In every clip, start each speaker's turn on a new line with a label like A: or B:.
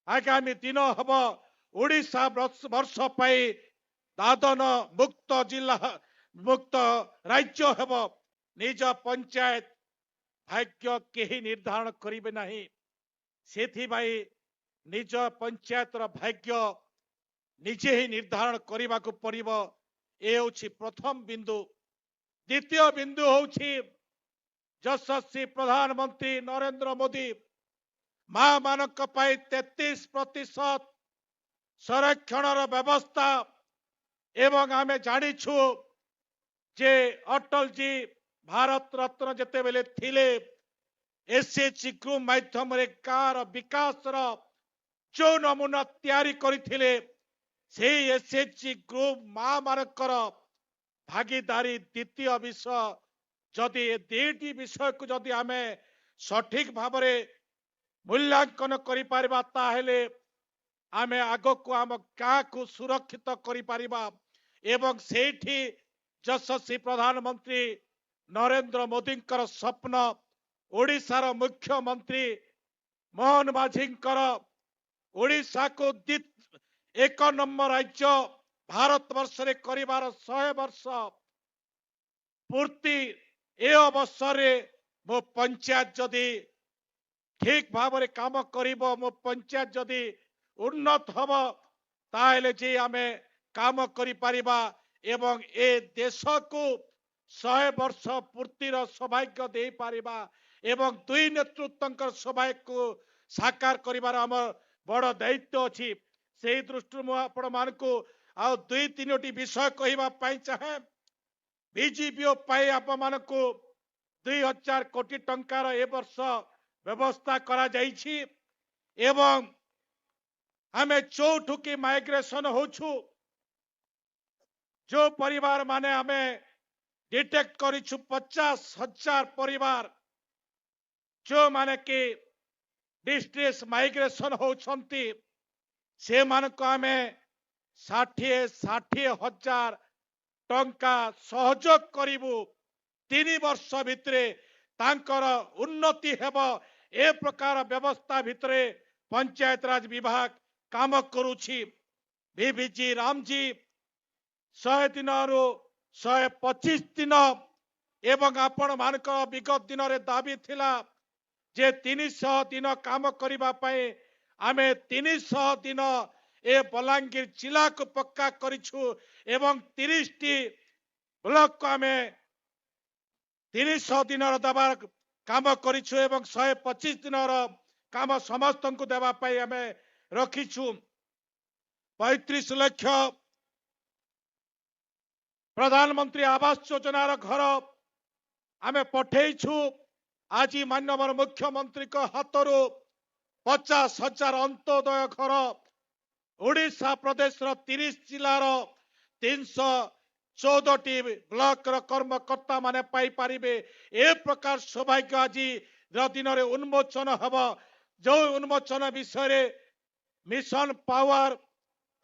A: आगामी दिन हम ओडिशा वर्ष पाई दादन मुक्त जिला मुक्त राज्य हेब निज पंचायत भाग्य केही निर्धारण करिवे नाही सेथिबाई निज पंचायतर भाग्य निजे ही निर्धारण करने को पड़िब। ए होछि प्रथम बिंदु। द्वितीय बिंदु होछि यशस्वी प्रधानमंत्री नरेंद्र मोदी मां मानक पाई 33% संरक्षण व्यवस्था एवं आमे जानिछु जे अटल जी भारत रत्न जेते बेले थिले एसएचजी ग्रुप माध्यम रे कार विकास जो नमूना तैयारी करथिले से एसएचजी ग्रुप मां मानकर भागीदारी द्वितीय विषय जदि ए दुईटी विषय को जदि आमे सठिक भाव में मूल्यांकन करि परिबा ताहेले आमे आगो को आम गाँ को सुरक्षित करि परिबा एवं सेठी यशस्वी प्रधानमंत्री नरेंद्र मोदी स्वप्न ओडिशार मुख्यमंत्री मोहन माझींकर ओडिशा को एक नंबर राज्य भारत वर्ष रे करिवार 100 वर्ष पूर्ति ए अवसर मो पंचायत जदि ठीक भाव में काम करिबो मो पंचायत जदि उन्नत हब ताहेले जे आमे काम करि परिबा एवं ए देश को 100 वर्ष पूर्तिर सौभाग्य दे पारिबा एवं दुई नेतृत्व सौभाग्य को साकार करिबार हमर बड़ दायित्व अछि। से दृष्टि मु आपण मानकु आ दुई तीनोटी विषय कहिबा पाई चाहे बीजीपीओ पाई आप मानकु 2000 कोटी टंकार ए वर्ष व्यवस्था करा जाइछि एवं हमें चौठुकी माइग्रेशन होछु जो परिवार माने हमें डिटेक्ट करिछु 50,000 परिवार जो माने कि डिस्ट्रेस माइग्रेशन होछंती से मानक हमें 60,000 टंका सहयोग करिबु 3 वर्ष भितरे तांकर उन्नति हेब ए प्रकार व्यवस्था भितरे पंचायत राज विभाग काम करुछि। वीवीजी रामजी 100 दिन रु 125 दिन एवं आपण मानक विगत दिन रे दाबी थिला जे 300 दिन काम करिबा पई आमे 300 दिन ए बलांगीर जिला को पक्का करिछु एवं 30 टी ब्लॉक को आमे 300 दिन दबार काम करिछु एवं 125 दिन काम समस्त को देवा पई आमे रखिछु। 35 लाख प्रधानमंत्री आवास योजना घर आमे पठेइछु। आज माननीय मुख्यमंत्री को हाथरू 50,000 अंत्योदय घर ओडिशा प्रदेश 30 जिलार 314 ब्लॉक कर्मकर्ता माने पाई पारिबे ए प्रकार सौभाग्य आज दिन में उन्मोचन हब। जो उन्मोचन विषय मिशन पावर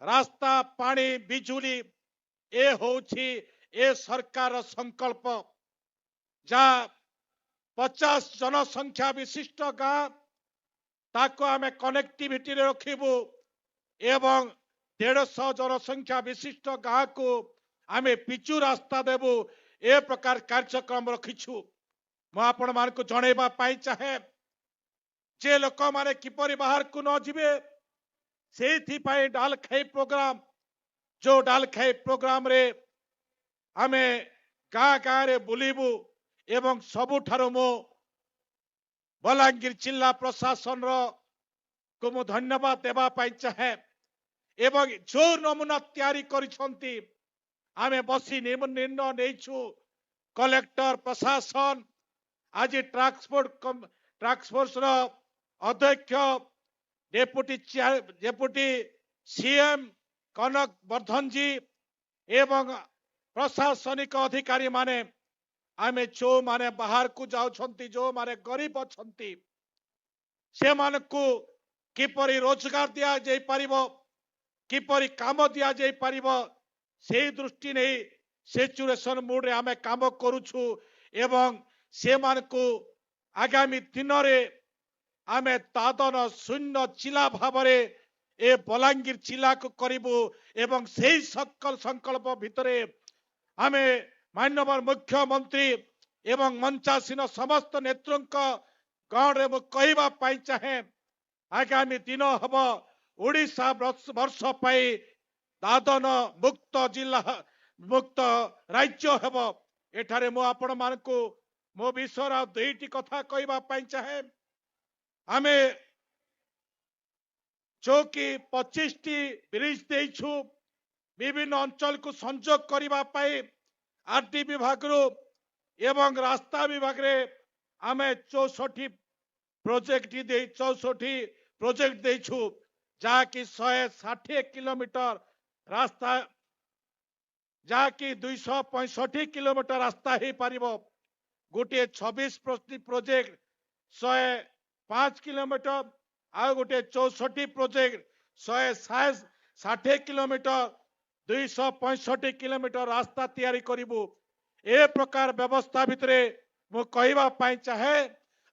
A: रास्ता पानी बिजुली ए होछि ए सरकार संकल्प जा 50 जनसंख्या विशिष्ट गाँ ताको आमे कनेक्टिविटी रखिबू एवं 150 जनसंख्या विशिष्ट गाँ को आमे पिचु रास्ता देबू ए प्रकार कार्यक्रम रखिछु। मु आपण मान को जणेबा पाई चाहे जे लोक माने किपरि बाहर को न जिवे सेथि पाई डाल खाई प्रोग्राम जो डाल खाई प्रोग्राम रे आमे गाँ गाँ रे बुलिबू एवं सबुठारो मो बलांगीर जिला प्रशासन को मु धन्यवाद देवा पाई चाहे एवं जो नमूना तैयारी करिसंती आमे बसी निर्णय नेइछु कलेक्टर प्रशासन आज ट्रांसपोर्ट अध्यक्ष डेपुटी सीएम कनक वर्धन जी एवं प्रशासनिक अधिकारी माने आमे जो माने बाहर को जाउछंती जो माने गरीब अछंती से मानकु किपरि रोजगार दिया जाई परिबो किपरि काम दिया जाई परिबो से दृष्टि नहीं सेचुरेशन मूड रे आमे काम करूछु एवं से मानकु आगामी दिन रे आमे तादन शून्य जिला भावरे ए बलांगीर जिला को करिबु एवं सेही सकल संकल्प भितरे आमे माननीय मुख्यमंत्री एवं मंचासीन समस्त नेतृंक गणरे मु कहबा पाई चाहे आगामी दिन हब ओडिशा वर्ष पाई दादन मुक्त जिला मुक्त राज्य हेब एठारे मु आपण मानकु मो विषय दुईटी कथा कहबा पाई चाहे आमे जो कि 25 टी ब्रिज देइछु विभिन्न अंचल को संजोग करबा पाई आरटी विभाग रो एवं रास्ता विभाग रे आमे 64 प्रोजेक्ट दे 64 प्रोजेक्ट देइछु जाकि 160 किलोमीटर रास्ता जाकि 265 किलोमीटर रास्ता ही पारिबो गोटे 26 प्रोजेक्ट 105 किलोमीटर आ गोटे 64 प्रोजेक्ट 160 किलोमीटर 265 किलोमीटर रास्ता तैयारी करिबु ए प्रकार व्यवस्था भितरे मु कहबा पाई चाहे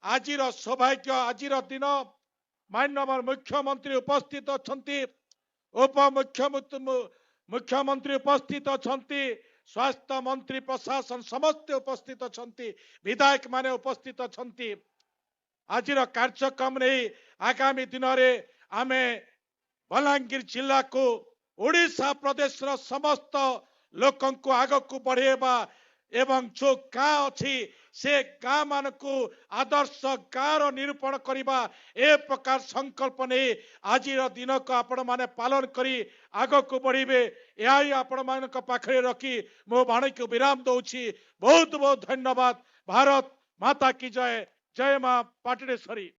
A: आजिर सौभाग्य आजिर दिन माननीय मुख्यमंत्री उपस्थित अछंती उप मुख्यमंत्री उपस्थित अछंती स्वास्थ्य मंत्री प्रशासन समस्त उपस्थित अछंती विधायक माने उपस्थित अछंती आजिर कार्यक्रम नहीं आगामी दिन में आमे बलांगीर जिला को ओडिशा प्रदेश समस्त लोकं को आग को बढ़ेबा एवं जो गाँ अच्छी से गाँ मान को आदर्श गाँव निरूपण करवा ए प्रकार संकल्प नहीं आज दिन को आपण माने पालन करी आग को बढ़े यही आपण मान पाखे रखी मो वाणी को विराम दौची बहुत बहुत धन्यवाद। भारत माता की जय। जय मां पाटणेश्वरी।